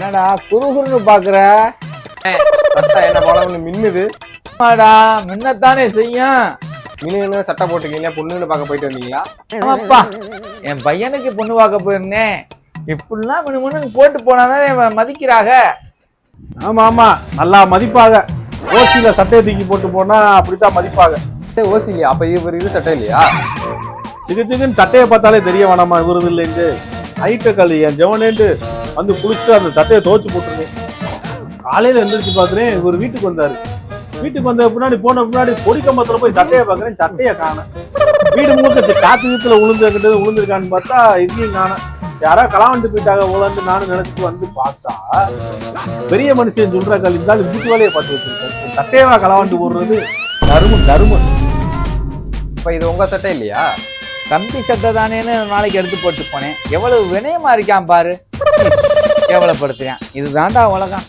என்னடா குறுகுறுன்னு பாக்குற? சட்டை என்ன போலன்னு மின்னுது. ஆமாடா, மின்னத்தானே செய்யும். மின்னு சட்டை போட்டுக்கீங்க, பொண்ணுன்னு பார்க்க போயிட்டு வந்தீங்களா? ஆமாப்பா, என் பையனுக்கு பொண்ணு பார்க்க போயிருந்தேன். இப்படிலாம் மின்னு போட்டு போனாதான் மதிக்கிறாங்க. ஆமா ஆமா, நல்லா மதிப்பாக. ஓசியில சட்டையை தூக்கி போட்டு போனா அப்படித்தான் மதிப்பாக. ஓசி இல்லையா? அப்ப இவர் இது சட்டை இல்லையா? சிக்குன்னு சட்டையை பார்த்தாலே தெரிய வேணாமா விருது இல்லைன்ட்டு. ஹைட்ட கல் என் ஜெவனேன்ட்டு வந்து குளிச்சுட்டு அந்த சட்டையை துவச்சு போட்டுருக்கேன். காலையில எந்திரிச்சு பாக்குறேன், இவர் வீட்டுக்கு வந்தாரு. வீட்டுக்கு வந்த முன்னாடி பொடி கம்பத்துல போய் சட்டையை பாக்குறேன், சட்டையை காணேன். வீடு முழுக்க காத்து வீட்டுல உளுந்துருக்கான்னு பார்த்தா இதையும் காணேன். யாரா களவாண்டு போயிட்டாங்க உழந்து நானும் நினைச்சிட்டு வந்து பார்த்தா பெரிய மனுஷன் சொல்ற கல் இருந்தாலும் வீட்டு வேலையை பார்த்து வச்சிருக்கேன். சட்டையவா களவாண்டு போடுறது? கருமு. இப்ப இது உங்க சட்டை இல்லையா? தம்பி சட்டை தானேன்னு நாளைக்கு எடுத்து போட்டு போனேன். எவ்வளவு வினயமா இருக்கான் பாரு. கேவலப்படுத்துறேன். இதுதான்டா உலகம்.